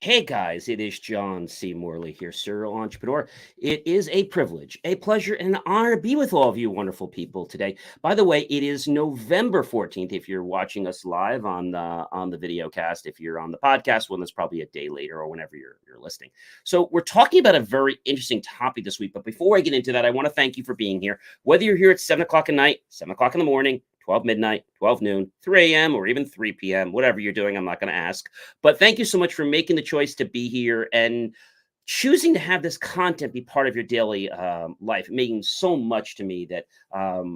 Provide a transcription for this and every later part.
Hey guys, it is John C. Morley here, serial entrepreneur. It is a privilege, a pleasure, and an honor to be with all of you wonderful people today. By the way, it is November 14th. If you're watching us live on the video cast, if you're on the podcast, well, that's probably a day later or whenever you're listening. So we're talking about a very interesting topic this week. But before I get into that, I want to thank you for being here. Whether you're here at 7 o'clock at night, 7 o'clock in the morning, 12 midnight, 12 noon, 3 a.m., or even 3 p.m., whatever you're doing, I'm not going to ask. But thank you so much for making the choice to be here and choosing to have this content be part of your daily life. It means so much to me that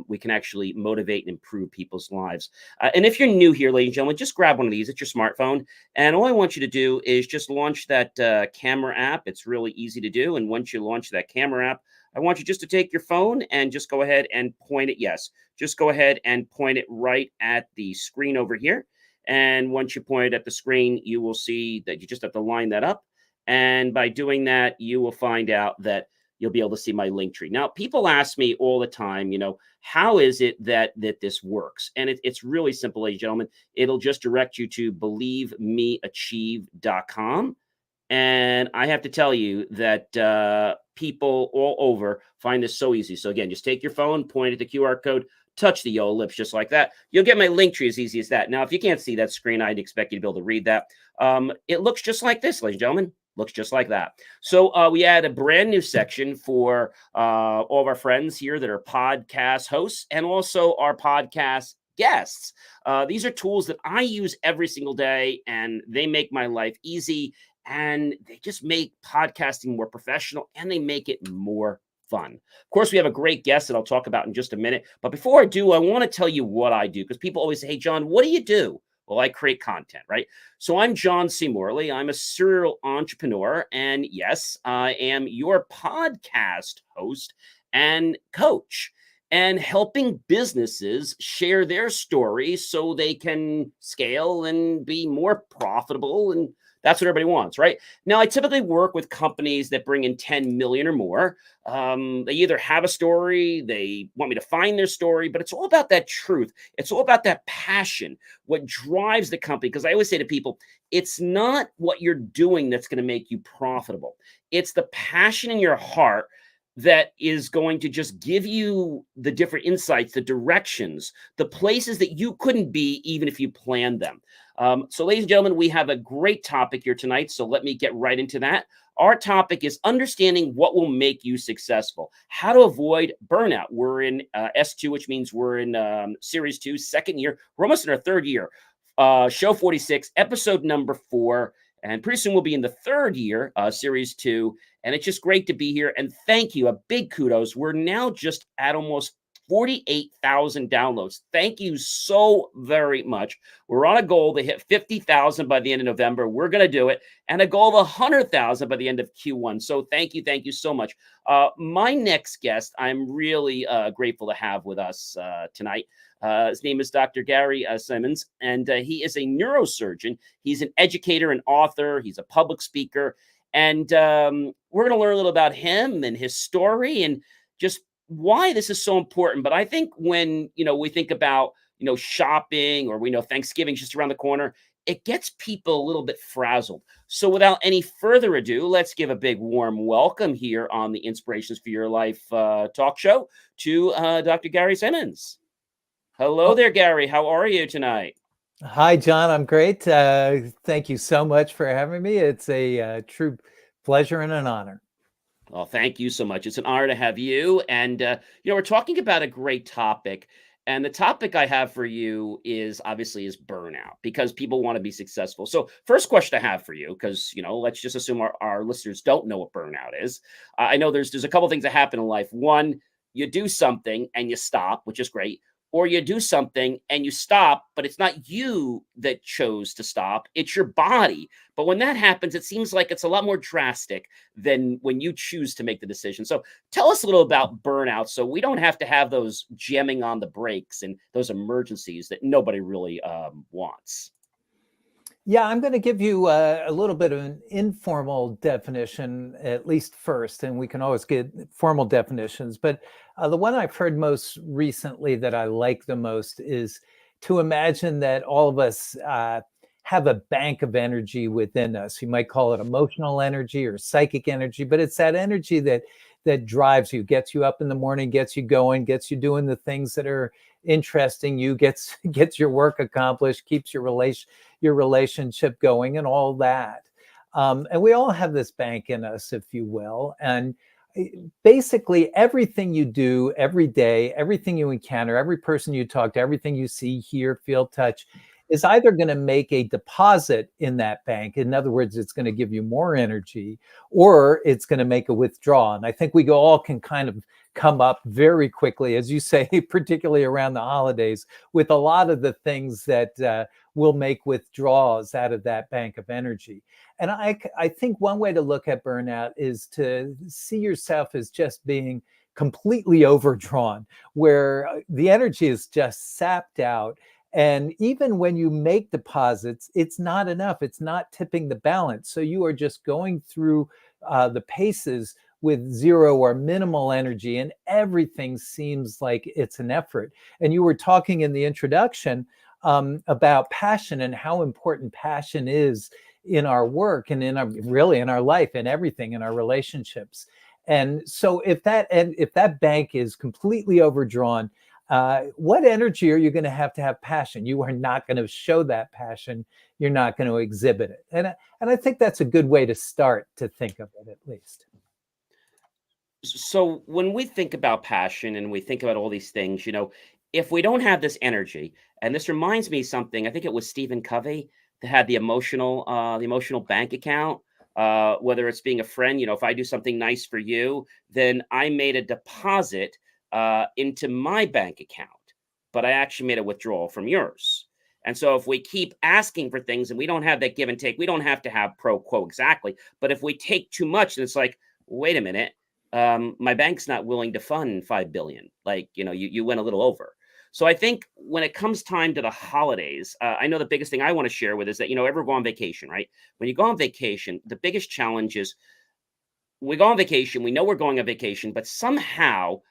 we can actually motivate and improve people's lives. And if you're new here, ladies and gentlemen, just grab one of these at your smartphone. And all I want you to do is just launch that camera app. It's really easy to do. And once you launch that camera app, I want you just to take your phone and just go ahead and point it. Yes, just go ahead and point it right at the screen over here. And once you point it at the screen, you will see that you just have to line that up. And by doing that, you will find out that you'll be able to see my link tree. Now, people ask me all the time, how is it that this works? And it's really simple, ladies and gentlemen. It'll just direct you to believemeachieve.com. And I have to tell you that people all over find this so easy. So again, just take your phone, point at the QR code, touch the yellow lips just like that. You'll get my link tree as easy as that. Now, if you can't see that screen, I'd expect you to be able to read that. It looks just like this, ladies and gentlemen. Looks just like that. So we add a brand new section for all of our friends here that are podcast hosts and also our podcast guests. These are tools that I use every single day, and they make my life easy, and they just make podcasting more professional, and they make it more fun. Of course, we have a great guest that I'll talk about in just a minute. But before I do, I want to tell you what I do, because people always say, hey, John, what do you do? Well, I create content, right? So I'm John C. Morley. I'm a serial entrepreneur. And yes, I am your podcast host and coach, and helping businesses share their stories so they can scale and be more profitable. And that's what everybody wants, right? Now, I typically work with companies that bring in 10 million or more. They either have a story, they want me to find their story, but it's all about that truth. It's all about that passion, what drives the company. Because I always say to people, it's not what you're doing that's going to make you profitable. It's the passion in your heart that is going to just give you the different insights, the directions, the places that you couldn't be even if you planned them. So ladies and gentlemen, we have a great topic here tonight. So let me get right into that. Our topic is understanding what will make you successful, how to avoid burnout. We're in S2, which means we're in series 2, second year. We're almost in our third year. Show 46, episode number 4. And pretty soon we'll be in the third year, series 2. And it's just great to be here. And thank you. A big kudos. We're now just at almost 48,000 downloads. Thank you so very much. We're on a goal to hit 50,000 by the end of November. We're going to do it. And a goal of 100,000 by the end of Q1. So thank you. Thank you so much. My next guest, I'm really grateful to have with us tonight. His name is Dr. Gary Simonds, and he is a neurosurgeon. He's an educator and author. He's a public speaker. And we're going to learn a little about him and his story and just why this is so important. But I think when, we think about, shopping, or we know Thanksgiving's just around the corner, it gets people a little bit frazzled. So without any further ado, let's give a big warm welcome here on the Inspirations for Your Life talk show to Dr. Gary Simonds. Hello there, Gary. How are you tonight? Hi, John. I'm great. Thank you so much for having me. It's a true pleasure and an honor. Well, thank you so much. It's an honor to have you. And, we're talking about a great topic. And the topic I have for you is burnout, because people want to be successful. So first question I have for you, because, let's just assume our listeners don't know what burnout is. I know there's a couple things that happen in life. One, you do something and you stop, which is great. Or you do something and you stop, but it's not you that chose to stop. It's your body. But when that happens, it seems like it's a lot more drastic than when you choose to make the decision. So tell us a little about burnout, so we don't have to have those jamming on the brakes and those emergencies that nobody really wants. Yeah, I'm going to give you a little bit of an informal definition, at least first, and we can always get formal definitions. But the one I've heard most recently that I like the most is to imagine that all of us have a bank of energy within us. You might call it emotional energy or psychic energy, but it's that energy that drives you, gets you up in the morning, gets you going, gets you doing the things that are interesting you, gets your work accomplished, keeps your relationship going, and all that. And we all have this bank in us, if you will. And basically everything you do every day, everything you encounter, every person you talk to, everything you see, hear, feel, touch, is either going to make a deposit in that bank. In other words, it's going to give you more energy, or it's going to make a withdrawal. And I think we all can kind of come up very quickly, as you say, particularly around the holidays, with a lot of the things that will make withdrawals out of that bank of energy. And I think one way to look at burnout is to see yourself as just being completely overdrawn, where the energy is just sapped out. And even when you make deposits, it's not enough. It's not tipping the balance. So you are just going through the paces with zero or minimal energy, and everything seems like it's an effort. And you were talking in the introduction about passion and how important passion is in our work and really in our life and everything, in our relationships. And so if that bank is completely overdrawn, what energy are you going to have passion? You are not going to show that passion. You're not going to exhibit it. And I think that's a good way to start to think of it, at least. So when we think about passion and we think about all these things, if we don't have this energy, and this reminds me of something, I think it was Stephen Covey that had the emotional bank account. Whether it's being a friend, if I do something nice for you, then I made a deposit into my bank account, but I actually made a withdrawal from yours. And so if we keep asking for things and we don't have that give and take, we don't have to have pro quo exactly. But if we take too much, and it's like, wait a minute, my bank's not willing to fund 5 billion. Like, you went a little over. So I think when it comes time to the holidays, I know the biggest thing I want to share with is that, ever go on vacation, right? When you go on vacation, the biggest challenge is we go on vacation, we know we're going on vacation, but somehow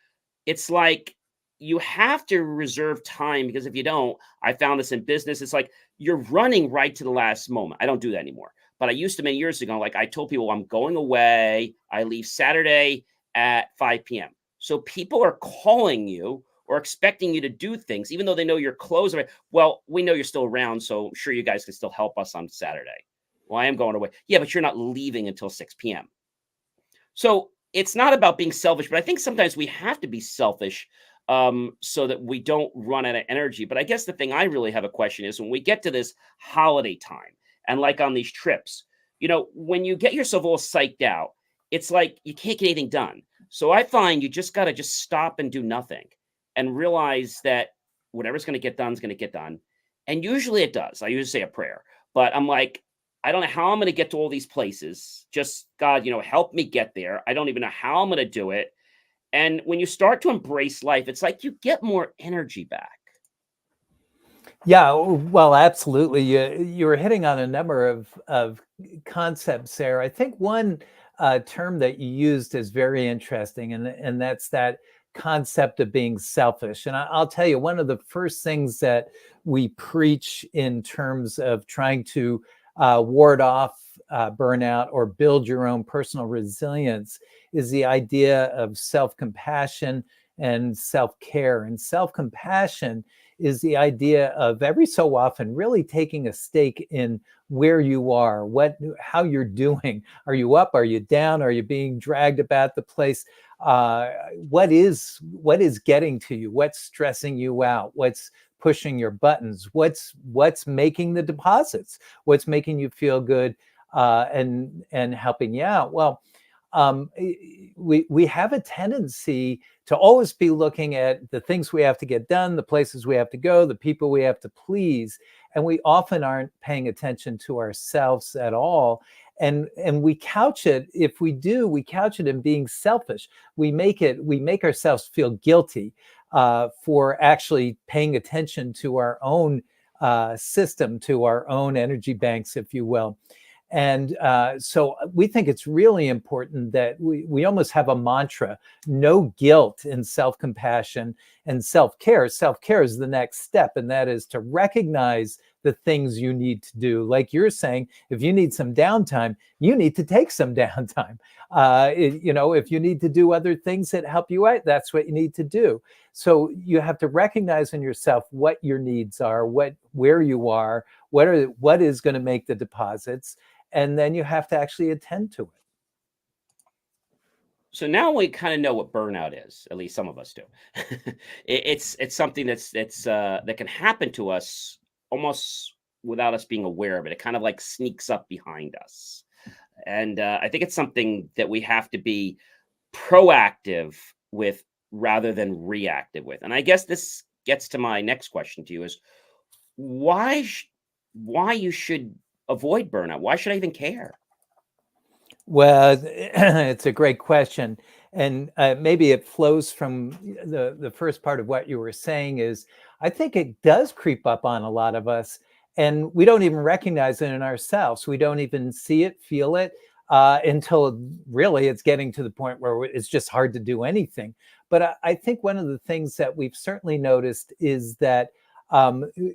it's like you have to reserve time, because if you don't, I found this in business, it's like you're running right to the last moment. I don't do that anymore. But I used to many years ago, like I told people, I'm going away. I leave Saturday at 5 p.m. So people are calling you or expecting you to do things, even though they know you're closed. Well, we know you're still around, so I'm sure you guys can still help us on Saturday. Well, I am going away. Yeah, but you're not leaving until 6 p.m. So it's not about being selfish, but I think sometimes we have to be selfish so that we don't run out of energy. But I guess the thing I really have a question is when we get to this holiday time and like on these trips, when you get yourself all psyched out, it's like you can't get anything done. So I find you just got to just stop and do nothing and realize that whatever's going to get done is going to get done. And usually it does. I usually say a prayer, but I'm like, I don't know how I'm going to get to all these places. Just God, help me get there. I don't even know how I'm going to do it. And when you start to embrace life, it's like you get more energy back. Yeah, well, absolutely. You were hitting on a number of concepts there. I think one term that you used is very interesting, and that's that concept of being selfish. And I'll tell you, one of the first things that we preach in terms of trying to ward off burnout or build your own personal resilience is the idea of self-compassion and self-care. And self-compassion is the idea of every so often really taking a stake in where you are, how you're doing. Are you up? Are you down? Are you being dragged about the place? What is getting to you? What's stressing you out? What's pushing your buttons? What's making the deposits? What's making you feel good and helping you out? Well, we have a tendency to always be looking at the things we have to get done, the places we have to go, the people we have to please, and we often aren't paying attention to ourselves at all. And we couch it, if we do, we couch it in being selfish. We make ourselves feel guilty for actually paying attention to our own system, to our own energy banks, if you will. And so we think it's really important that we almost have a mantra: no guilt in self-compassion, and self-care. Self-care is the next step, and that is to recognize the things you need to do. Like you're saying, if you need some downtime, you need to take some downtime. If you need to do other things that help you out, that's what you need to do. So you have to recognize in yourself what your needs are, where you are, what is going to make the deposits, and then you have to actually attend to it. So now we kind of know what burnout is. At least some of us do. It's something that can happen to us almost without us being aware of it. It kind of like sneaks up behind us, and I think it's something that we have to be proactive with rather than reactive with. And I guess this gets to my next question to you: is why you should avoid burnout? Why should I even care? Well, it's a great question. And maybe it flows from the first part of what you were saying is, I think it does creep up on a lot of us, and we don't even recognize it in ourselves. We don't even see it, feel it, until really it's getting to the point where it's just hard to do anything. But I think one of the things that we've certainly noticed is that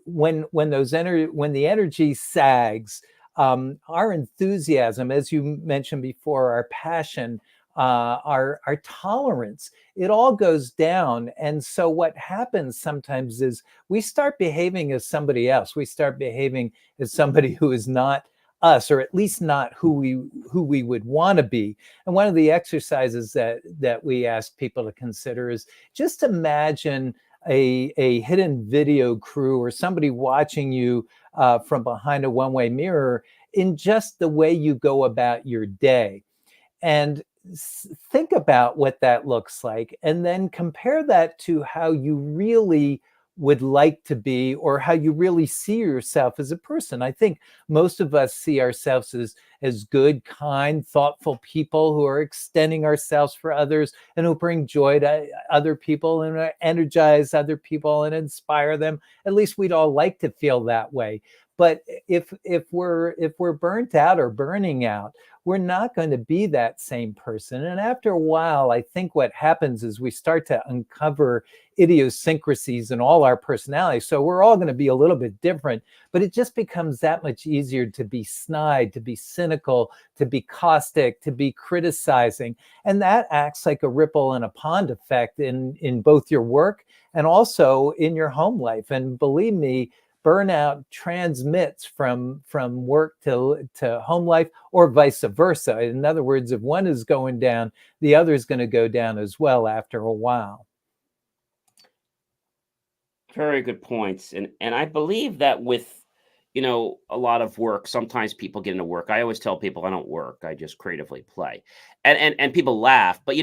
when the energy sags, our enthusiasm, as you mentioned before, our passion, our tolerance, it all goes down. And so what happens sometimes is we start behaving as somebody else. We start behaving as somebody who is not us, or at least not who we would want to be. And one of the exercises that we ask people to consider is just imagine a hidden video crew or somebody watching you from behind a one-way mirror in just the way you go about your day. And think about what that looks like, and then compare that to how you really would like to be, or how you really see yourself as a person. I think most of us see ourselves as good, kind, thoughtful people who are extending ourselves for others and who bring joy to other people and energize other people and inspire them. At least we'd all like to feel that way. But if we're burnt out or burning out, we're not going to be that same person. And after a while, I think what happens is we start to uncover idiosyncrasies in all our personalities. So we're all going to be a little bit different, but it just becomes that much easier to be snide, to be cynical, to be caustic, to be criticizing. And that acts like a ripple in a pond effect in both your work and also in your home life. And believe me, burnout transmits from work to home life, or vice versa. In other words, if one is going down, the other is going to go down as well after a while. Very good points. And I believe that with, a lot of work, sometimes people get into work. I always tell people I don't work. I just creatively play. And people laugh, but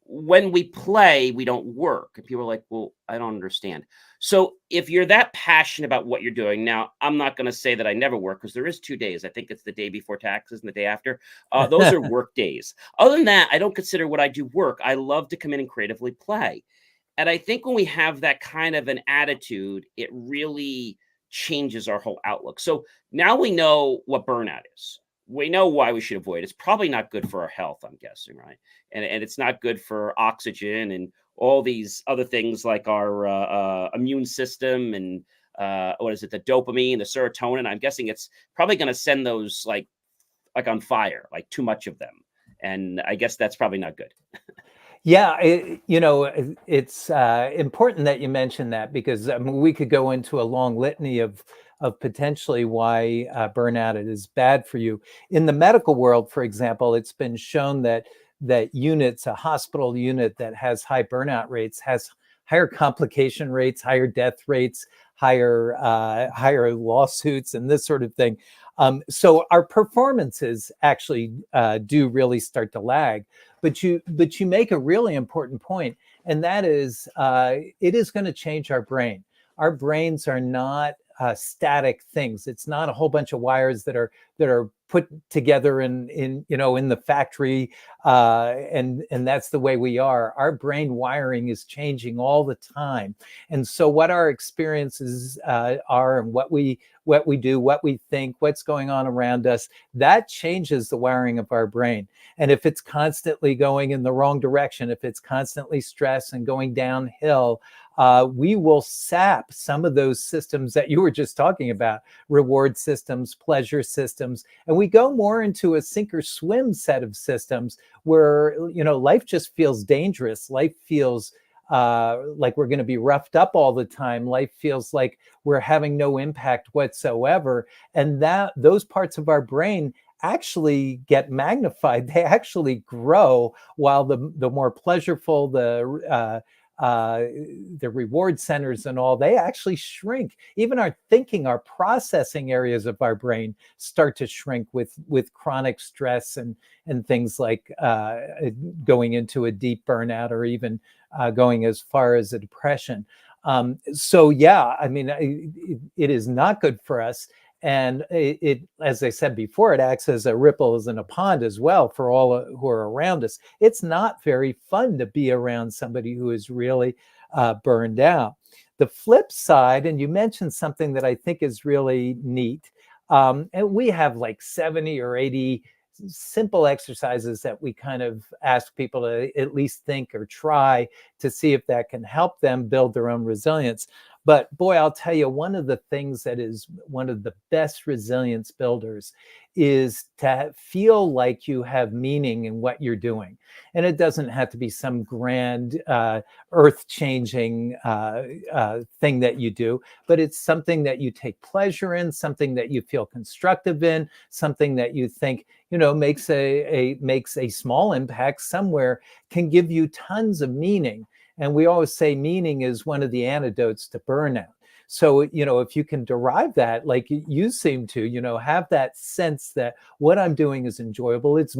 when we play, we don't work. And people are like, well, I don't understand. So if you're that passionate about what you're doing, now I'm not going to say that I never work, because there is 2 days. I think it's the day before taxes and the day after. Those are work days. Other than that, I don't consider what I do work. I love to come in and creatively play. And I think when we have that kind of an attitude, it really changes our whole outlook. So now we know what burnout is. We know why we should avoid it. It's probably not good for our health, I'm guessing, right? And it's not good for oxygen and all these other things like our immune system and what is it, the dopamine, the serotonin. I'm guessing it's probably going to send those like on fire, like too much of them. And I guess that's probably not good. Yeah, it's important that you mention that, because we could go into a long litany of potentially why burnout is bad for you. In the medical world, for example, it's been shown that a hospital unit that has high burnout rates has higher complication rates, higher death rates, higher lawsuits, and this sort of thing. So our performances actually do really start to lag. But you make a really important point, and that is it is going to change our brain. Our brains are not static things. It's not a whole bunch of wires that are put together in the factory, and that's the way we are. Our brain wiring is changing all the time, and so what our experiences are, and what we do, what we think, what's going on around us, that changes the wiring of our brain. And if it's constantly going in the wrong direction, if it's constantly stress and going downhill, we will sap some of those systems that you were just talking about, reward systems, pleasure systems, and we go more into a sink or swim set of systems where, life just feels dangerous. Life feels like we're going to be roughed up all the time. Life feels like we're having no impact whatsoever. And those parts of our brain actually get magnified. They actually grow, while the more pleasureful, the reward centers and all, they actually shrink. Even our thinking, our processing areas of our brain start to shrink with chronic stress and things like going into a deep burnout, or even going as far as a depression. So yeah, I mean, it is not good for us. And it, as I said before, it acts as a ripple in a pond as well for all who are around us. It's not very fun to be around somebody who is really burned out. The flip side, and you mentioned something that I think is really neat, and we have like 70 or 80 simple exercises that we kind of ask people to at least think or try to see if that can help them build their own resilience. But boy, I'll tell you, one of the things that is one of the best resilience builders is to feel like you have meaning in what you're doing. And it doesn't have to be some grand, earth-changing thing that you do, but it's something that you take pleasure in, something that you feel constructive in, something that you think, makes a small impact somewhere, can give you tons of meaning. And we always say meaning is one of the antidotes to burnout. So, if you can derive that, like you seem to, have that sense that what I'm doing is enjoyable. It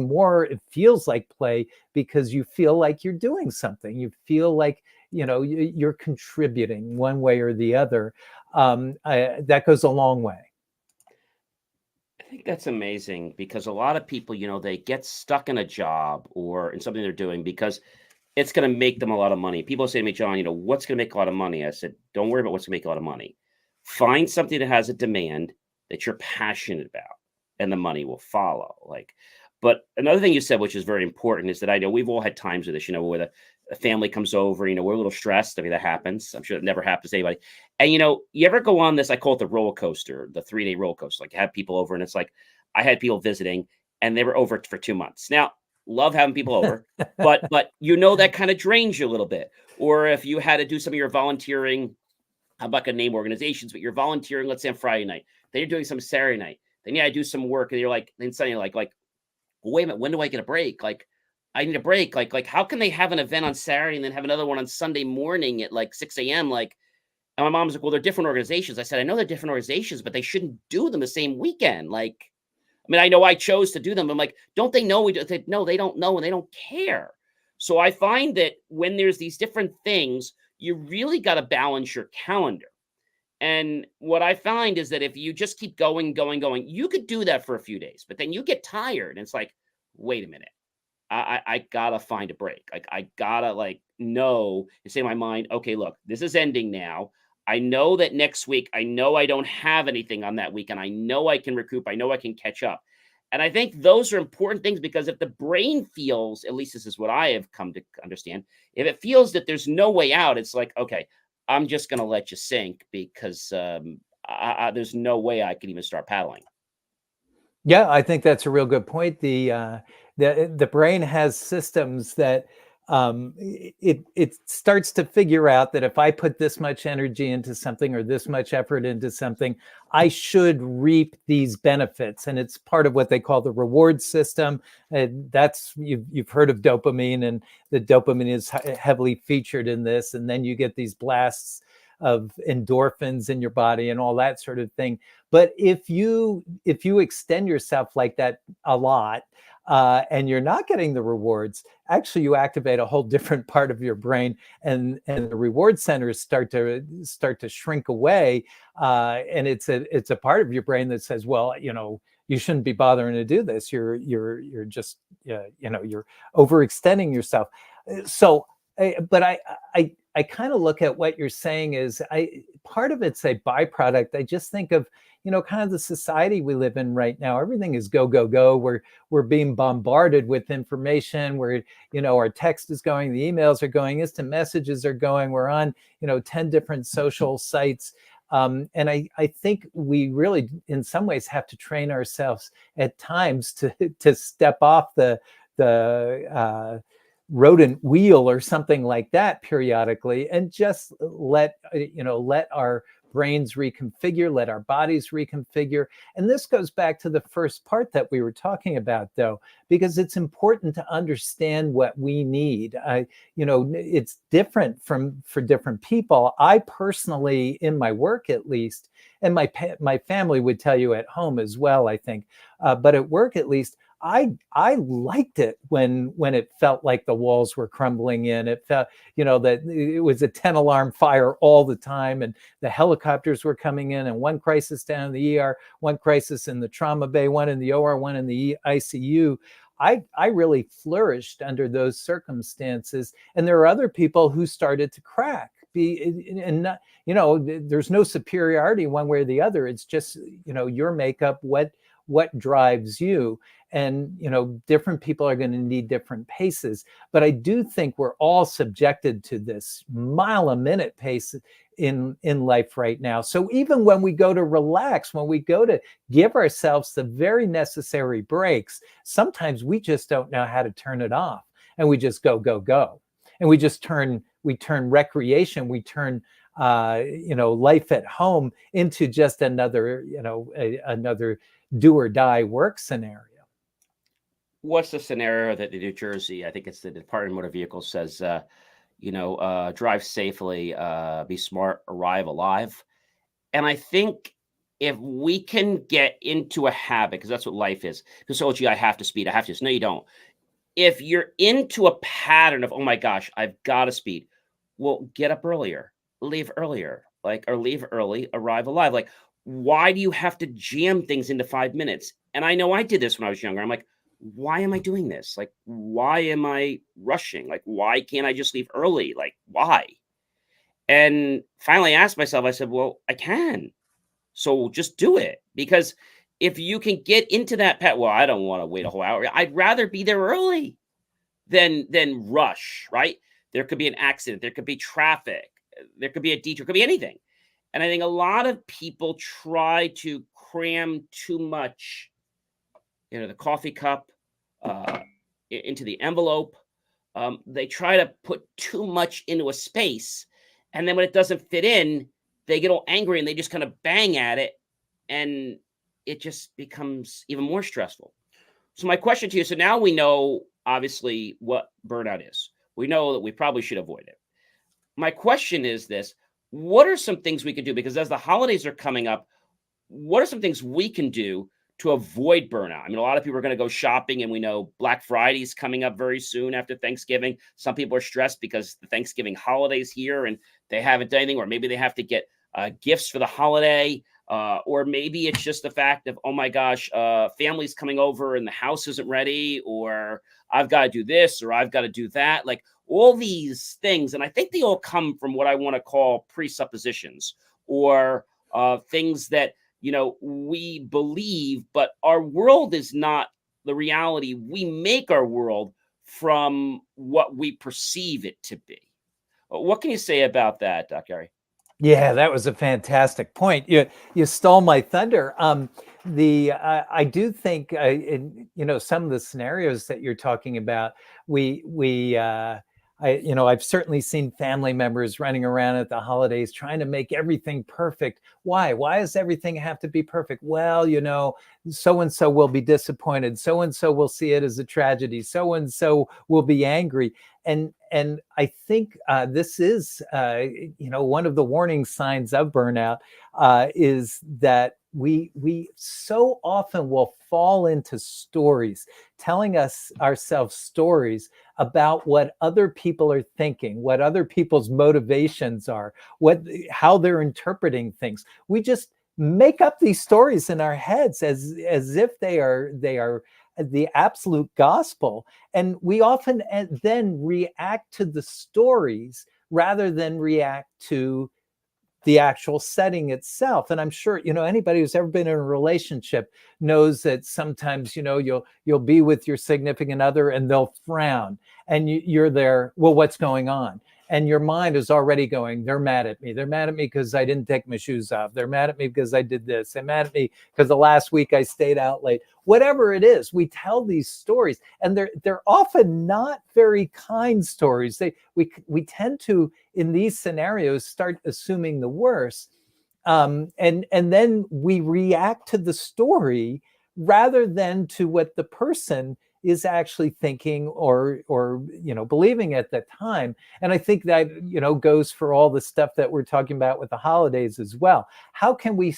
feels like play because you feel like you're doing something. You feel like, you're contributing one way or the other. That goes a long way. I think that's amazing because a lot of people, they get stuck in a job or in something they're doing because it's going to make them a lot of money. People say to me, John, what's going to make a lot of money? I said, don't worry about what's going to make a lot of money. Find something that has a demand that you're passionate about, and the money will follow. But another thing you said, which is very important, is that I know we've all had times with this, where a family comes over, we're a little stressed. I mean, that happens. I'm sure it never happens to anybody. And, you ever go on this, I call it the roller coaster, the 3-day roller coaster, like you have people over, and it's like, I had people visiting and they were over for 2 months. Now, love having people over, but that kind of drains you a little bit. Or if you had to do some of your volunteering, I'm not going to name organizations, but you're volunteering, let's say on Friday night, then you're doing some Saturday night, then I do some work, and you're like, then suddenly like, well, wait a minute, when do I get a break? Like, I need a break. Like, how can they have an event on Saturday and then have another one on Sunday morning at like 6 a.m.? Like, and my mom's like, well, they're different organizations. I said, I know they're different organizations, but they shouldn't do them the same weekend. Like, I mean, I know I chose to do them. I'm like, don't they know? No, they don't know, and they don't care. So I find that when there's these different things, you really got to balance your calendar. And what I find is that if you just keep going, you could do that for a few days, but then you get tired. And it's like, wait a minute, I gotta find a break. Like, I gotta know and say in my mind, okay, look, this is ending now. I know that next week, I know I don't have anything on that week, and I know I can recoup. I know I can catch up. And I think those are important things, because if the brain feels, at least this is what I have come to understand, if it feels that there's no way out, it's like, okay, I'm just going to let you sink, because there's no way I can even start paddling. Yeah, I think that's a real good point. The brain has systems that it starts to figure out that if I put this much energy into something or this much effort into something, I should reap these benefits. And it's part of what they call the reward system. That's you've heard of dopamine, and the dopamine is heavily featured in this. And then you get these blasts of endorphins in your body and all that sort of thing. But if you extend yourself like that a lot, and you're not getting the rewards, actually you activate a whole different part of your brain, and the reward centers start to shrink away, and it's a part of your brain that says, well, you shouldn't be bothering to do this. You're just you're overextending yourself. So, but I kind of look at what you're saying is part of it's a byproduct. I just think of, kind of the society we live in right now. Everything is go, go, go. We're being bombarded with information. Our text is going, the emails are going, instant messages are going. We're on, 10 different social sites. And I think we really, in some ways, have to train ourselves at times to step off the rodent wheel or something like that periodically, and just let our brains reconfigure, let our bodies reconfigure. And this goes back to the first part that we were talking about, though, because it's important to understand what we need. It's different for different people. I personally, in my work at least, and my family would tell you at home as well, I think, but at work at least, I liked it when it felt like the walls were crumbling in. It felt, that it was a 10 alarm fire all the time, and the helicopters were coming in, and one crisis down in the ER, one crisis in the trauma bay, one in the OR, one in the ICU. I really flourished under those circumstances. And there are other people who started to crack. There's no superiority one way or the other. It's just, your makeup, what drives you. And, different people are going to need different paces. But I do think we're all subjected to this mile a minute pace in life right now. So even when we go to relax, when we go to give ourselves the very necessary breaks, sometimes we just don't know how to turn it off. And we just go, go, go. And we turn recreation, we turn life at home into just another do or die work scenario. What's the scenario that in New Jersey, I think it's the Department of Motor Vehicles, says, drive safely, be smart, arrive alive. And I think if we can get into a habit, because that's what life is, because, oh, gee, I have to speed, I have to. No, you don't. If you're into a pattern of, oh my gosh, I've got to speed, well, get up earlier, leave earlier, or leave early, arrive alive. Like, why do you have to jam things into 5 minutes? And I know I did this when I was younger. I'm like, why am I doing this? Like, why am I rushing? Like, why can't I just leave early? Like, why? And finally I asked myself, I said, well, I can. So just do it. Because if you can get into that well, I don't want to wait a whole hour. I'd rather be there early than rush, right? There could be an accident. There could be traffic. There could be a detour. It could be anything. And I think a lot of people try to cram too much, the coffee cup, into the envelope. They try to put too much into a space. And then when it doesn't fit in, they get all angry and they just kind of bang at it. And it just becomes even more stressful. So my question to you, so now we know, obviously, what burnout is. We know that we probably should avoid it. My question is this: what are some things we could do? Because as the holidays are coming up, what are some things we can do to avoid burnout? I mean, a lot of people are going to go shopping, and we know Black Friday is coming up very soon after Thanksgiving. Some people are stressed because the Thanksgiving holiday is here and they haven't done anything, or maybe they have to get gifts for the holiday, or maybe it's just the fact of, oh my gosh, family's coming over and the house isn't ready, or I've got to do this, or I've got to do that. Like all these things. And I think they all come from what I want to call presuppositions, or things that, we believe, but our world is not the reality. We make our world from what we perceive it to be. What can you say about that, Gary? Yeah, that was a fantastic point. You stole my thunder. I do think some of the scenarios that you're talking about, I've certainly seen family members running around at the holidays trying to make everything perfect. Why? Why does everything have to be perfect? Well, so and so will be disappointed. So and so will see it as a tragedy. So and so will be angry. And I think this is one of the warning signs of burnout, is that we so often will fall into stories, telling ourselves stories about what other people are thinking, what other people's motivations are, how they're interpreting things. We just make up these stories in our heads as if they are the absolute gospel. And we often then react to the stories rather than react to the actual setting itself. And I'm sure, anybody who's ever been in a relationship knows that sometimes, you'll be with your significant other and they'll frown, and you're there, well, what's going on? And your mind is already going, they're mad at me. They're mad at me because I didn't take my shoes off. They're mad at me because I did this. They're mad at me because the last week I stayed out late. Whatever it is, we tell these stories, and they're often not very kind stories. We tend to, in these scenarios, start assuming the worst, and then we react to the story rather than to what the person is actually thinking or believing at the time. And I think that goes for all the stuff that we're talking about with the holidays as well. How can we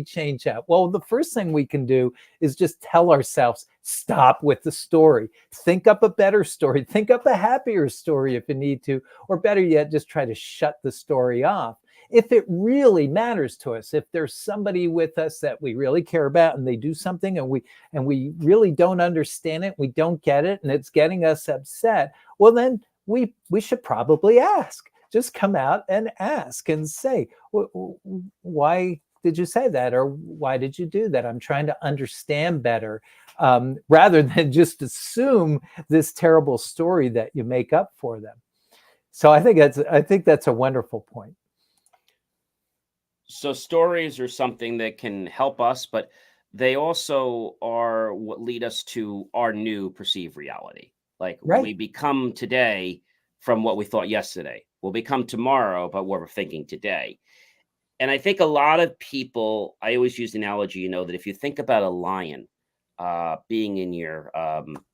change that? Well, the first thing we can do is just tell ourselves, stop with the story, think up a better story, think up a happier story if you need to, or better yet, just try to shut the story off. If it really matters to us, if there's somebody with us that we really care about and they do something and we really don't understand it, we don't get it, and it's getting us upset, well, then we should probably ask. Just come out and ask and say, why did you say that? Or why did you do that? I'm trying to understand better, rather than just assume this terrible story that you make up for them. So I think that's a wonderful point. So stories are something that can help us, but they also are what lead us to our new perceived reality. Like Right. we become today from what we thought yesterday. We'll become tomorrow by what we're thinking today. And I think a lot of people, I always use the analogy, that if you think about a lion being in your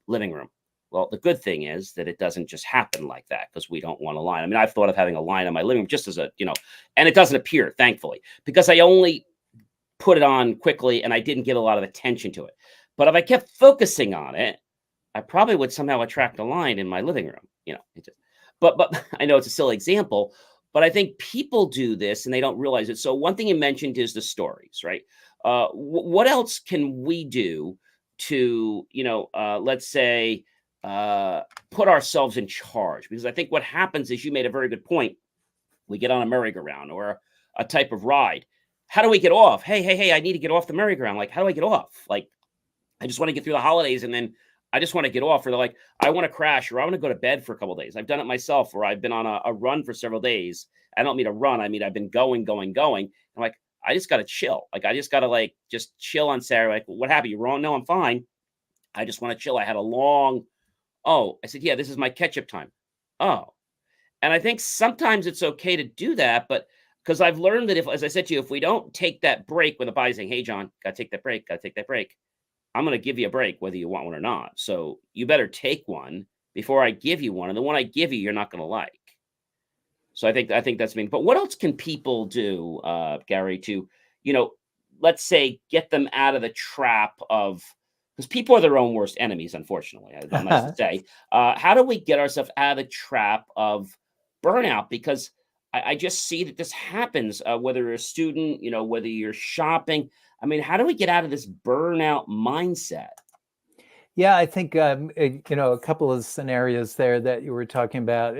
living room, well, the good thing is that it doesn't just happen like that, because we don't want a lion. I mean, I've thought of having a lion in my living room just as a, and it doesn't appear, thankfully, because I only put it on quickly and I didn't give a lot of attention to it. But if I kept focusing on it, I probably would somehow attract a lion in my living room, but I know it's a silly example, but I think people do this and they don't realize it. So one thing you mentioned is the stories, right? What else can we do to, let's say, put ourselves in charge? Because I think what happens is, you made a very good point. We get on a merry-go-round or a type of ride. How do we get off? Hey, I need to get off the merry-go-round. Like, how do I get off? Like, I just want to get through the holidays, and then I just want to get off. Or they're like, I want to crash, or I want to go to bed for a couple of days. I've done it myself, or I've been on a run for several days. I don't mean a run. I mean, I've been going. I'm like, I just got to chill. Like, I just got to just chill on Saturday. Like, what happened? You wrong? No, I'm fine. I just want to chill. I had a long, I said, yeah, this is my catch-up time. Oh, and I think sometimes it's okay to do that, but because I've learned that as I said to you, if we don't take that break when the body's saying, hey, John, got to take that break, I'm going to give you a break, whether you want one or not. So you better take one before I give you one. And the one I give you, you're not going to like. So I think that's me. But what else can people do, Gary, to, let's say, get them out of the trap of, because people are their own worst enemies, unfortunately, I'm nice to say. How do we get ourselves out of the trap of burnout? Because I just see that this happens, whether you're a student, whether you're shopping. I mean, how do we get out of this burnout mindset? Yeah, I think, a couple of scenarios there that you were talking about.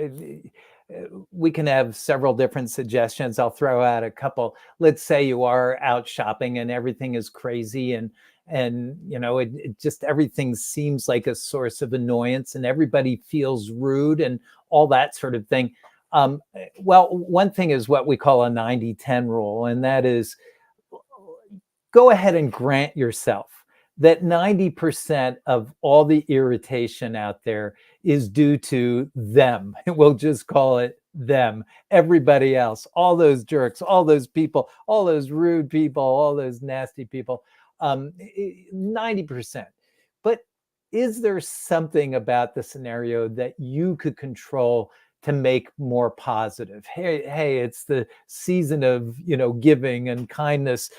We can have several different suggestions. I'll throw out a couple. Let's say you are out shopping and everything is crazy, and it just, everything seems like a source of annoyance and everybody feels rude and all that sort of thing. Well, one thing is what we call a 90-10 rule, and that is, go ahead and grant yourself that 90% of all the irritation out there is due to them. We'll just call it them, everybody else, all those jerks, all those people, all those rude people, all those nasty people, 90%. But is there something about the scenario that you could control to make more positive? Hey, it's the season of, giving and kindness.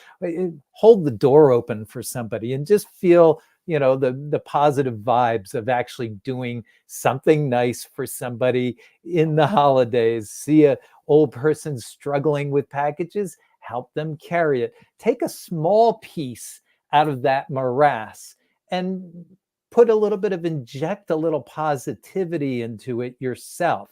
Hold the door open for somebody and just feel, the positive vibes of actually doing something nice for somebody in the holidays. See a old person struggling with packages, help them carry it. Take a small piece out of that morass and inject a little positivity into it yourself.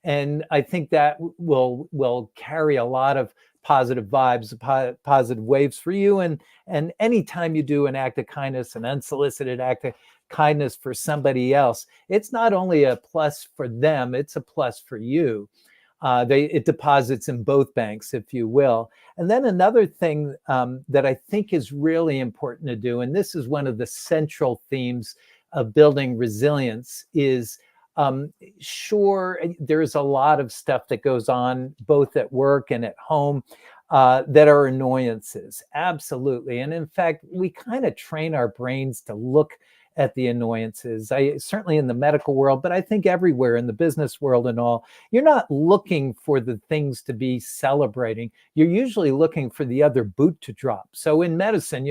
And I think that will carry a lot of positive vibes, positive waves for you. And anytime you do an act of kindness, an unsolicited act of kindness for somebody else, it's not only a plus for them, it's a plus for you. It deposits in both banks, if you will. And then another thing that I think is really important to do, and this is one of the central themes of building resilience, is sure, there's a lot of stuff that goes on both at work and at home that are annoyances. Absolutely. And in fact, we kind of train our brains to look at the annoyances. Certainly in the medical world, but I think everywhere in the business world and all, you're not looking for the things to be celebrating. You're usually looking for the other boot to drop. So in medicine,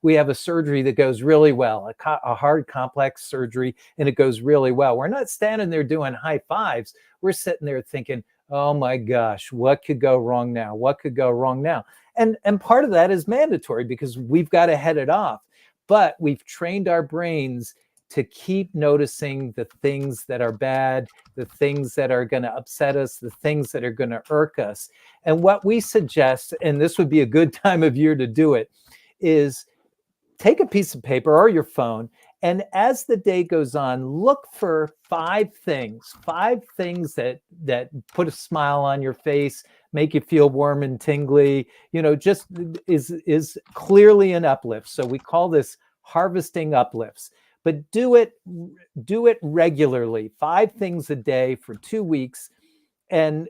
we have a surgery that goes really well, a hard, complex surgery, and it goes really well. We're not standing there doing high fives. We're sitting there thinking, oh my gosh, what could go wrong now? What could go wrong now? And part of that is mandatory because we've got to head it off. But we've trained our brains to keep noticing the things that are bad, the things that are going to upset us, the things that are going to irk us. And what we suggest, and this would be a good time of year to do it, is take a piece of paper or your phone, and as the day goes on, look for five things that put a smile on your face, make you feel warm and tingly, just is clearly an uplift. So we call this harvesting uplifts, but do it regularly, 5 things a day for 2 weeks, and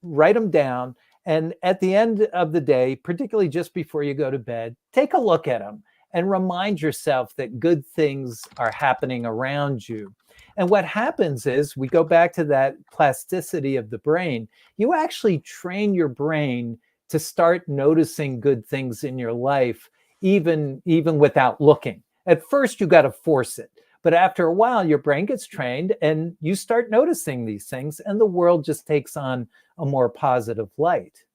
write them down. And at the end of the day, particularly just before you go to bed, take a look at them and remind yourself that good things are happening around you. And what happens is, we go back to that plasticity of the brain. You actually train your brain to start noticing good things in your life, even without looking. At first, you got to force it. But after a while, your brain gets trained and you start noticing these things, and the world just takes on a more positive light.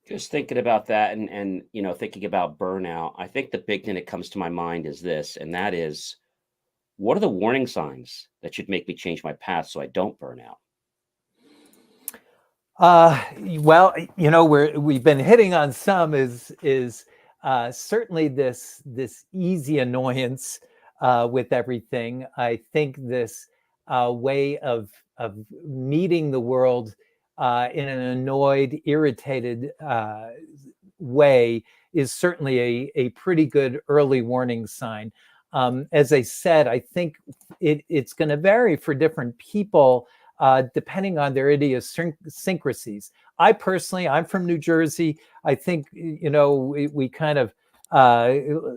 Just thinking about that and thinking about burnout, I think the big thing that comes to my mind is this, and that is, what are the warning signs that should make me change my path so I don't burn out? Well, we've been hitting on some is certainly this easy annoyance with everything. I think this way of meeting the world in an annoyed, irritated way is certainly a pretty good early warning sign. As I said, I think it's going to vary for different people depending on their idiosyncrasies. I'm from New Jersey. I think, we kind of,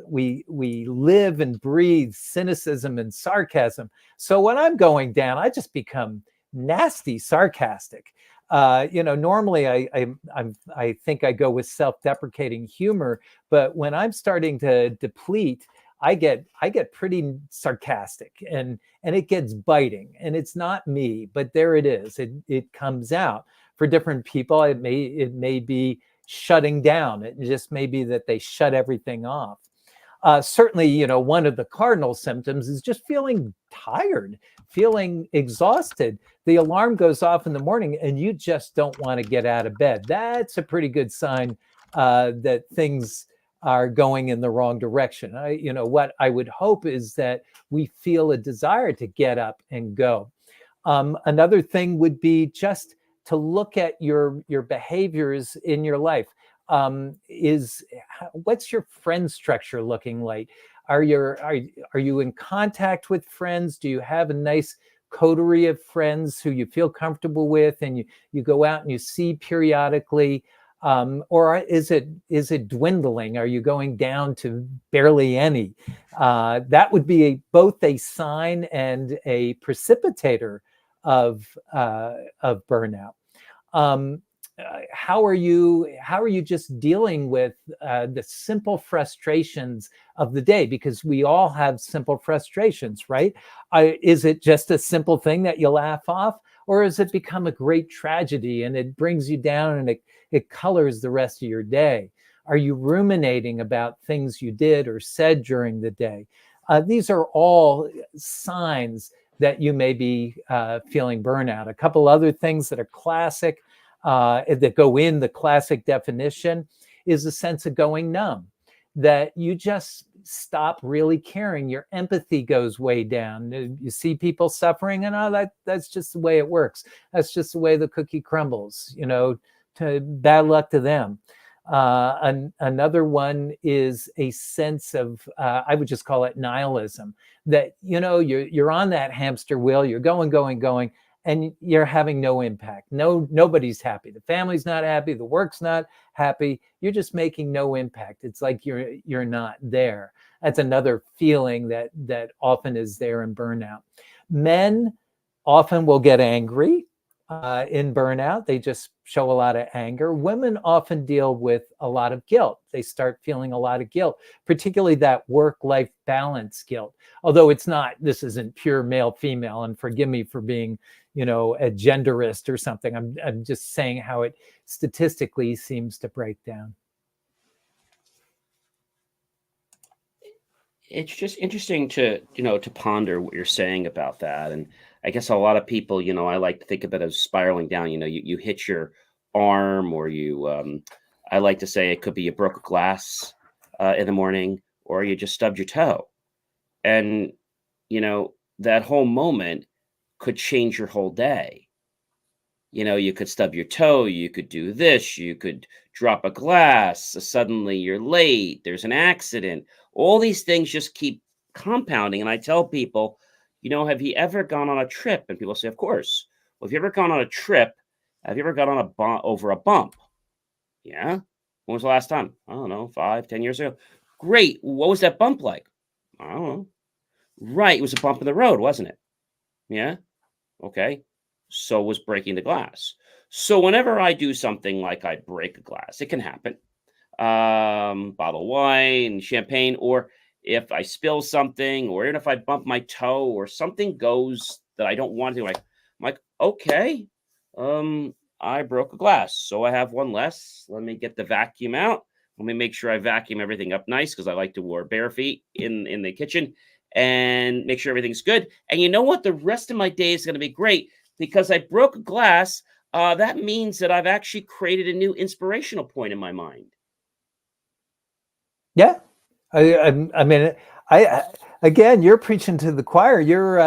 we live and breathe cynicism and sarcasm. So when I'm going down, I just become nasty sarcastic. Normally I think I go with self-deprecating humor, but when I'm starting to deplete, I get pretty sarcastic and it gets biting, and it's not me, but there it is. It comes out. For different people, it may be shutting down. It just may be that they shut everything off. Certainly, one of the cardinal symptoms is just feeling tired, feeling exhausted. The alarm goes off in the morning and you just don't want to get out of bed. That's a pretty good sign that things are going in the wrong direction. What I would hope is that we feel a desire to get up and go. Another thing would be just to look at your behaviors in your life. What's your friend structure looking like? Are you in contact with friends? Do you have a nice coterie of friends who you feel comfortable with and you go out and you see periodically? Or is it dwindling? Are you going down to barely any? That would be both a sign and a precipitator of burnout. How are you just dealing with the simple frustrations of the day? Because we all have simple frustrations, right? Is it just a simple thing that you laugh off, or has it become a great tragedy and it brings you down and it colors the rest of your day? Are you ruminating about things you did or said during the day? These are all signs that you may be feeling burnout. A couple other things that are classic. that go in the classic definition is a sense of going numb, that you just stop really caring. Your empathy goes way down. You see people suffering, and that's just the way it works. That's just the way the cookie crumbles. Bad luck to them. Another one is a sense of, I would just call it nihilism, that, you're on that hamster wheel, you're going, and you're having no impact. Nobody's happy. The family's not happy. The work's not happy. You're just making no impact. It's like you're not there. That's another feeling that often is there in burnout. Men often will get angry in burnout. They just show a lot of anger. Women often deal with a lot of guilt. They start feeling a lot of guilt, particularly that work-life balance guilt. Although this isn't pure male-female, and forgive me for being, a genderist or something. I'm just saying how it statistically seems to break down. It's just interesting to ponder what you're saying about that. And I guess a lot of people, I like to think of it as spiraling down. You hit your arm, or I like to say it could be you broke a glass in the morning, or you just stubbed your toe. And, that whole moment could change your whole day. You could stub your toe, you could do this, you could drop a glass, suddenly you're late, there's an accident. All these things just keep compounding. And I tell people, have you ever gone on a trip? And people say, of course. Well, if you ever gone on a trip, have you ever gone on over a bump? Yeah. When was the last time? I don't know, 5, 10 years ago. Great. What was that bump like? I don't know. Right. It was a bump in the road, wasn't it? Yeah. Okay. So was breaking the glass. So whenever I do something like I break a glass, it can happen. Bottle of wine, champagne, or if I spill something, or even if I bump my toe or something goes that I don't want to, I'm like, okay, I broke a glass, so I have one less. Let me get the vacuum out. Let me make sure I vacuum everything up nice, because I like to wear bare feet in the kitchen, and make sure everything's good. And you know what? The rest of my day is going to be great, because I broke a glass. That means that I've actually created a new inspirational point in my mind. Yeah. I mean, again, you're preaching to the choir.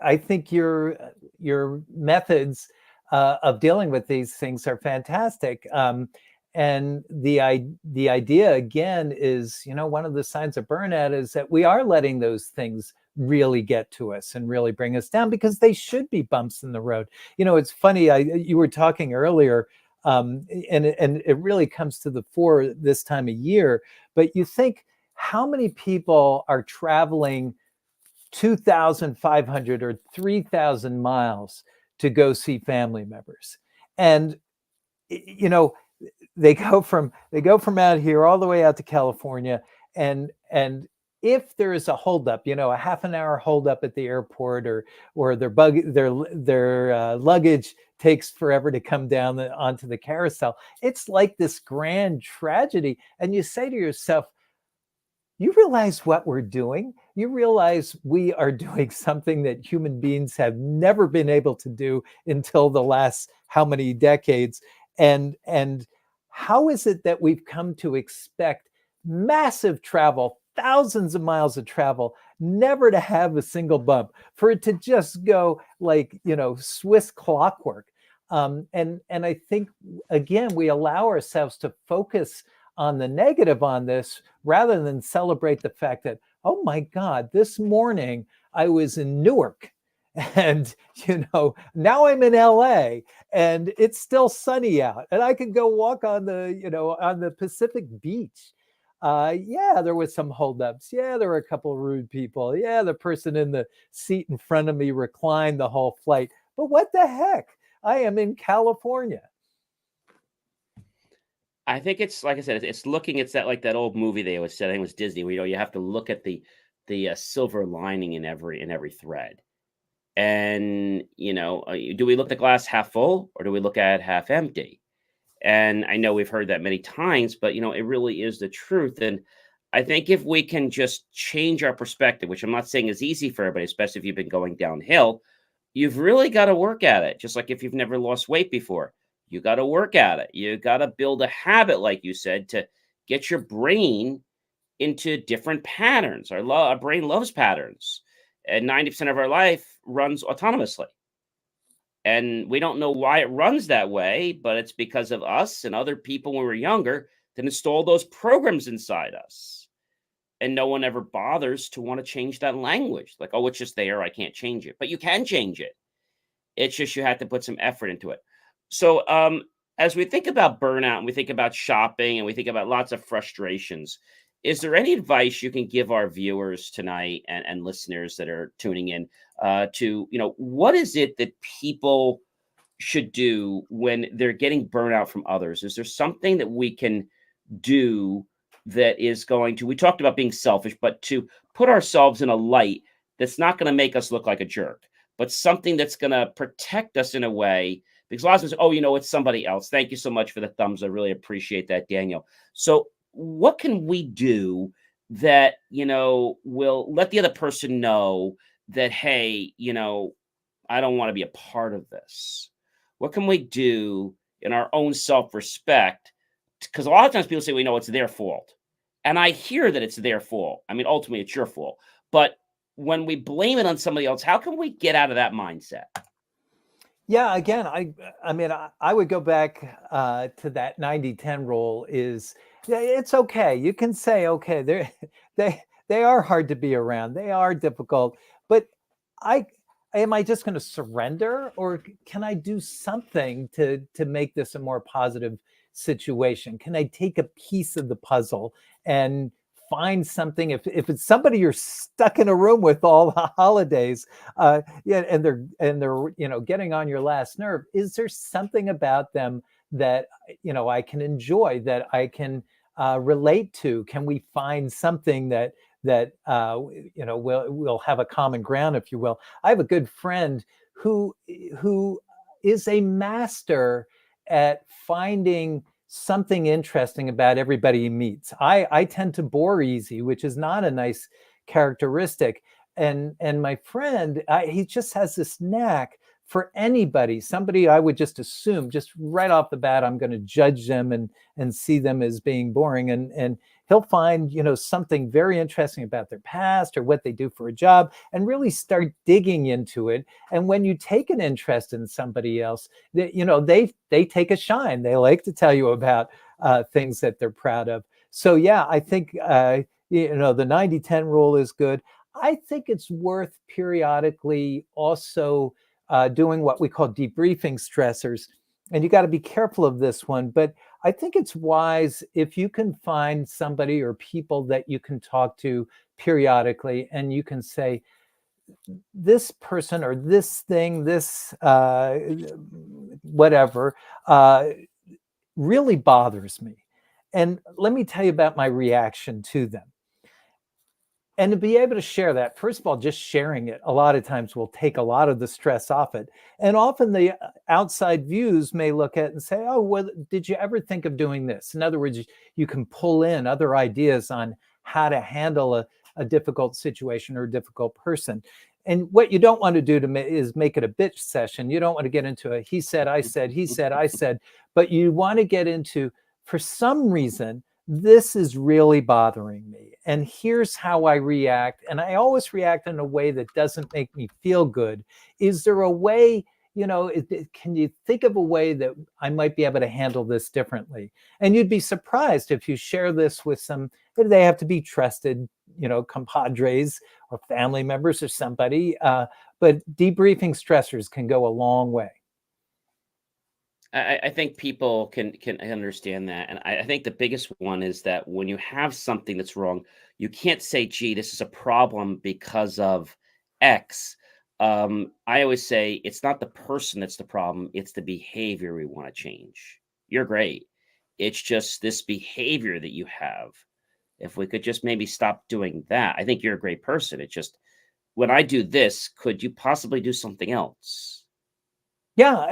I think your methods of dealing with these things are fantastic. And the idea again is, one of the signs of burnout is that we are letting those things really get to us and really bring us down, because they should be bumps in the road. It's funny. You were talking earlier, and it really comes to the fore this time of year. But you think, how many people are traveling 2,500 or 3,000 miles to go see family members? And they go from out here all the way out to California, and if there is a holdup, a half an hour holdup at the airport, or their luggage takes forever to come down onto the carousel, it's like this grand tragedy. And you say to yourself, you realize what we're doing? You realize we are doing something that human beings have never been able to do until the last how many decades? And how is it that we've come to expect massive travel, thousands of miles of travel, never to have a single bump, for it to just go like, Swiss clockwork? And I think, again, we allow ourselves to focus on the negative on this, rather than celebrate the fact that, oh my God, this morning I was in Newark, and now I'm in LA, and it's still sunny out, and I can go walk on the Pacific beach. Yeah, there was some holdups. Yeah, there were a couple of rude people. Yeah, the person in the seat in front of me reclined the whole flight. But what the heck? I am in California. I think it's, like I said, it's that, like that old movie they always said, I think it was Disney, where you have to look at the silver lining in every thread. And do we look at the glass half full, or do we look at it half empty? And I know we've heard that many times, but it really is the truth. And I think if we can just change our perspective, which I'm not saying is easy for everybody, especially if you've been going downhill, you've really got to work at it. Just like if you've never lost weight before, You got to work at it. You got to build a habit, like you said, to get your brain into different patterns. Our brain loves patterns, and 90% of our life runs autonomously. And we don't know why it runs that way, but it's because of us and other people when we were younger that installed those programs inside us. And no one ever bothers to want to change that language. Like, oh, it's just there. I can't change it. But you can change it. It's just you have to put some effort into it. So, as we think about burnout and we think about shopping and we think about lots of frustrations, is there any advice you can give our viewers tonight and listeners that are tuning in to, what is it that people should do when they're getting burnout from others? Is there something that we can do that is going to, we talked about being selfish, but to put ourselves in a light that's not going to make us look like a jerk, but something that's going to protect us in a way? Because a lot of times, oh, it's somebody else. Thank you so much for the thumbs. I really appreciate that, Daniel. So what can we do that, will let the other person know that, hey, I don't want to be a part of this? What can we do in our own self-respect? Because a lot of times people say, it's their fault. And I hear that it's their fault. I mean, ultimately, it's your fault. But when we blame it on somebody else, how can we get out of that mindset? Yeah, again, I would go back to that 90-10 rule. It's okay. You can say, okay, they are hard to be around. They are difficult. But am I just going to surrender, or can I do something to make this a more positive situation? Can I take a piece of the puzzle and find something? If it's somebody you're stuck in a room with all the holidays, and they're getting on your last nerve, is there something about them that I can enjoy, that I can relate to? Can we find something that we'll have a common ground, if you will? I have a good friend who is a master at finding something interesting about everybody he meets. I tend to bore easy, which is not a nice characteristic. And my friend, he just has this knack for somebody I would just assume, just right off the bat, I'm going to judge them and see them as being boring. And he'll find, something very interesting about their past or what they do for a job, and really start digging into it. And when you take an interest in somebody else, they take a shine. They like to tell you about things that they're proud of. So yeah, I think the 90-10 rule is good. I think it's worth periodically also doing what we call debriefing stressors. And you got to be careful of this one, but I think it's wise if you can find somebody or people that you can talk to periodically, and you can say, this person or this thing, this whatever, really bothers me. And let me tell you about my reaction to them. And to be able to share that, first of all, just sharing it a lot of times will take a lot of the stress off it. And often the outside views may look at it and say, oh, well, did you ever think of doing this? In other words, you can pull in other ideas on how to handle a difficult situation or a difficult person. And what you don't want to do is make it a bitch session. You don't want to get into a he said, I said, he said, I said, but you want to get into, for some reason, this is really bothering me, and here's how I react. And I always react in a way that doesn't make me feel good. Is there a way, can you think of a way that I might be able to handle this differently? And you'd be surprised if you share this with they have to be trusted, compadres or family members or somebody. But debriefing stressors can go a long way. I think people can understand that. And I think the biggest one is that when you have something that's wrong, you can't say, gee, this is a problem because of X. I always say it's not the person that's the problem. It's the behavior we want to change. You're great. It's just this behavior that you have. If we could just maybe stop doing that, I think you're a great person. It's just, when I do this, could you possibly do something else? Yeah,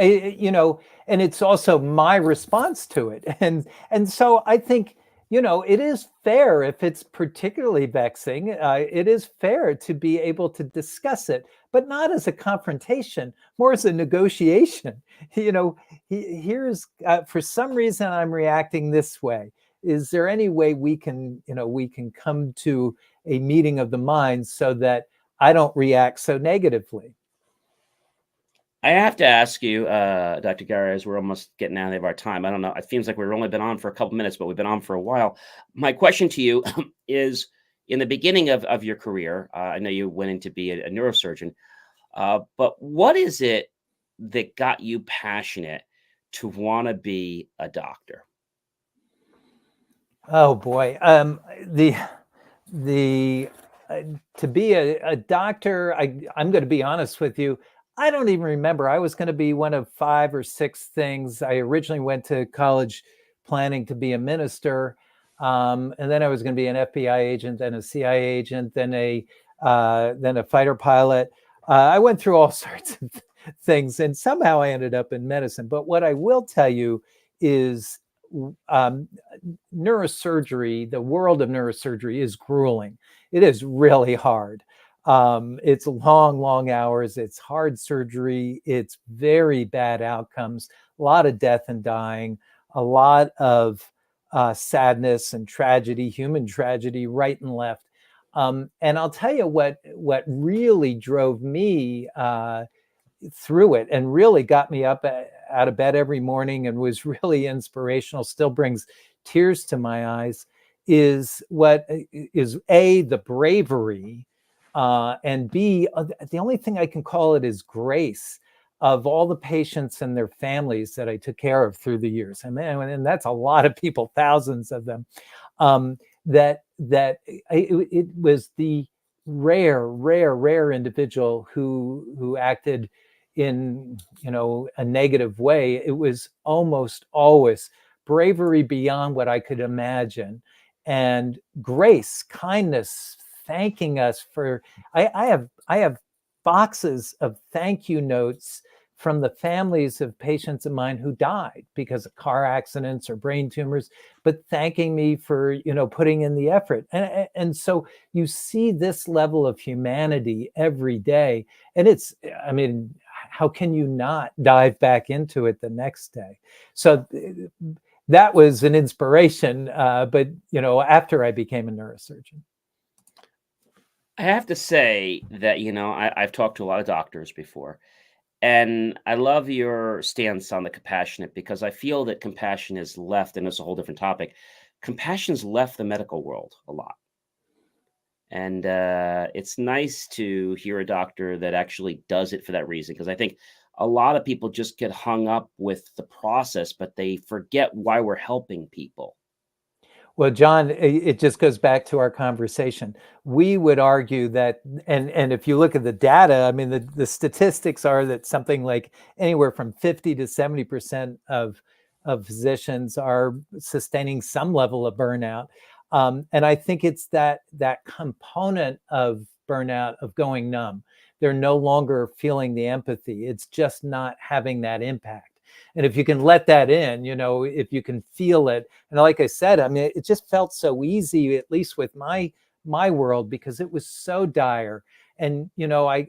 and it's also my response to it. And so I think, it is fair if it's particularly vexing. It is fair to be able to discuss it, but not as a confrontation, more as a negotiation. Here's for some reason I'm reacting this way. Is there any way we can come to a meeting of the minds so that I don't react so negatively? I have to ask you, Dr. Gary, as we're almost getting out of our time. I don't know. It seems like we've only been on for a couple minutes, but we've been on for a while. My question to you is, in the beginning of your career, I know you went in to be a neurosurgeon, but what is it that got you passionate to want to be a doctor? Oh boy, the to be a doctor, I'm going to be honest with you. I don't even remember. I was going to be one of 5 or 6 things. I originally went to college planning to be a minister, and then I was going to be an FBI agent, then a CIA agent, then a fighter pilot. I went through all sorts of things, and somehow I ended up in medicine. But what I will tell you is, um, neurosurgery, the world of neurosurgery is grueling. It is really hard. It's long, long hours. It's hard surgery. It's very bad outcomes, a lot of death and dying, a lot of sadness and tragedy, human tragedy, right and left. And I'll tell you what really drove me through it and really got me up out of bed every morning and was really inspirational, still brings tears to my eyes, is the bravery, and B, the only thing I can call it is grace of all the patients and their families that I took care of through the years. And that's a lot of people, thousands of them. It was the rare individual who acted in a negative way. It was almost always bravery beyond what I could imagine, and grace, kindness, thanking us for. I have boxes of thank you notes from the families of patients of mine who died because of car accidents or brain tumors, but thanking me for putting in the effort. And so you see this level of humanity every day, and I mean, how can you not dive back into it the next day? So that was an inspiration, but after I became a neurosurgeon. I have to say that, I've talked to a lot of doctors before, and I love your stance on the compassionate, because I feel that compassion is left, and it's a whole different topic. Compassion's left the medical world a lot. And it's nice to hear a doctor that actually does it for that reason, because I think a lot of people just get hung up with the process, but they forget why we're helping people. Well, John, it just goes back to our conversation. We would argue that, and if you look at the data, I mean, the statistics are that something like anywhere from 50 to 70% of physicians are sustaining some level of burnout. And I think it's that component of burnout of going numb. They're no longer feeling the empathy. It's just not having that impact. And if you can let that in, if you can feel it, and like I said, I mean, it just felt so easy, at least with my world, because it was so dire. And I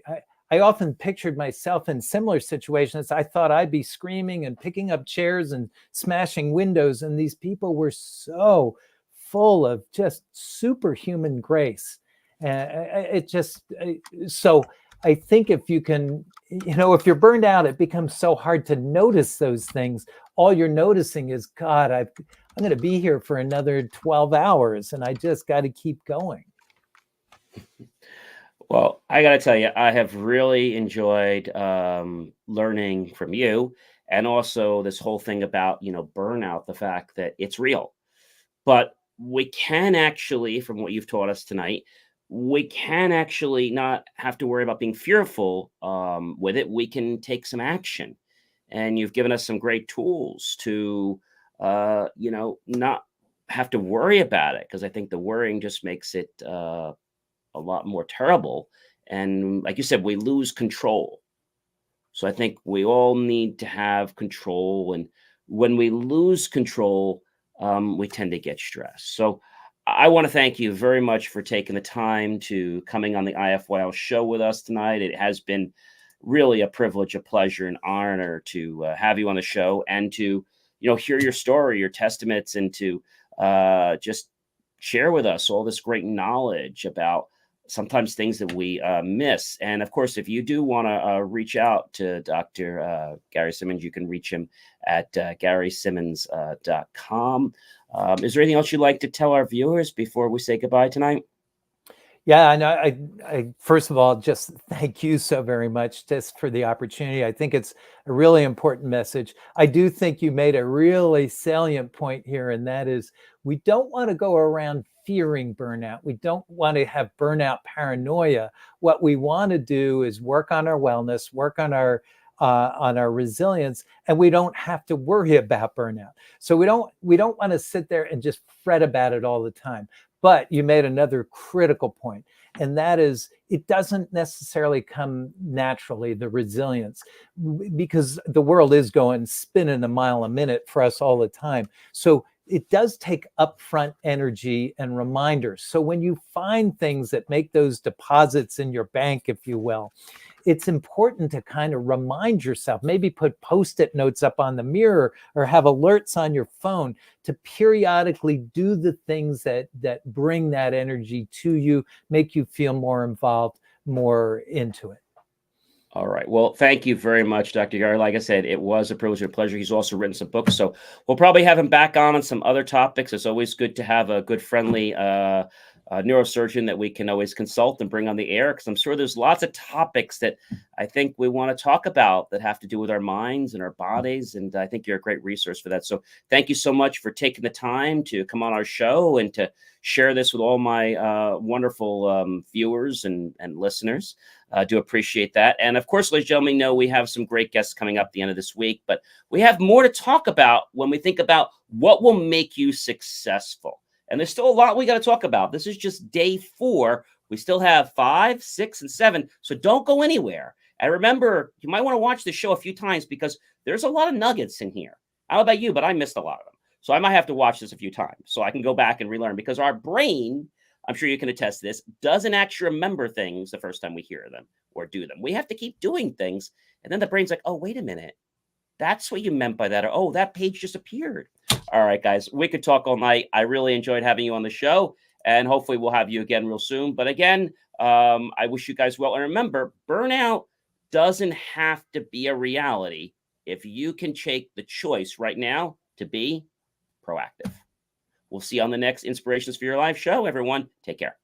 often pictured myself in similar situations. I thought I'd be screaming and picking up chairs and smashing windows, and these people were so full of just superhuman grace. So I think if you can, if you're burned out, it becomes so hard to notice those things. All you're noticing is, God, I'm going to be here for another 12 hours, and I just got to keep going. Well, I got to tell you, I have really enjoyed learning from you, and also this whole thing about, burnout, the fact that it's real. But we can actually, from what you've taught us tonight, we can actually not have to worry about being fearful with it. We can take some action. And you've given us some great tools to, not have to worry about it, because I think the worrying just makes it a lot more terrible. And like you said, we lose control. So I think we all need to have control. And when we lose control, we tend to get stressed. So I want to thank you very much for taking the time to coming on the IFYL show with us tonight. It has been really a privilege, a pleasure, an honor to have you on the show and to, hear your story, your testaments, and to just share with us all this great knowledge about sometimes things that we miss. And of course, if you do want to reach out to Dr. Gary Simonds, you can reach him at GarySimonds.com. Is there anything else you'd like to tell our viewers before we say goodbye tonight? Yeah, and I first of all, just thank you so very much just for the opportunity. I think it's a really important message. I do think you made a really salient point here, and that is we don't want to go around fearing burnout. We don't want to have burnout paranoia. What we want to do is work on our wellness, work on our resilience, and we don't have to worry about burnout. So we don't want to sit there and just fret about it all the time. But you made another critical point, and that is it doesn't necessarily come naturally, the resilience, because the world is going spinning a mile a minute for us all the time. So it does take upfront energy and reminders. So when you find things that make those deposits in your bank, if you will, it's important to kind of remind yourself, maybe put Post-it notes up on the mirror or have alerts on your phone to periodically do the things that bring that energy to you, make you feel more involved, more into it. All right. Well, thank you very much, Dr. Gary. Like I said, it was a privilege and a pleasure. He's also written some books, so we'll probably have him back on some other topics. It's always good to have a good, friendly neurosurgeon that we can always consult and bring on the air, because I'm sure there's lots of topics that I think we want to talk about that have to do with our minds and our bodies, and I think you're a great resource for that. So thank you so much for taking the time to come on our show and to share this with all my wonderful viewers and listeners. I do appreciate that. And of course, ladies and gentlemen, know we have some great guests coming up at the end of this week, but we have more to talk about when we think about what will make you successful. And there's still a lot we got to talk about. This is just day 4. We still have 5, 6, and 7. So don't go anywhere. And remember, you might want to watch the show a few times because there's a lot of nuggets in here. I don't know about you, but I missed a lot of them. So I might have to watch this a few times so I can go back and relearn, because our brain, I'm sure you can attest to this, doesn't actually remember things the first time we hear them or do them. We have to keep doing things. And then the brain's like, oh, wait a minute. That's what you meant by that. Or, oh, that page just appeared. All right, guys, we could talk all night. I really enjoyed having you on the show, and hopefully we'll have you again real soon. But again, I wish you guys well. And remember, burnout doesn't have to be a reality if you can take the choice right now to be proactive. We'll see you on the next Inspirations for Your Life show, everyone. Take care.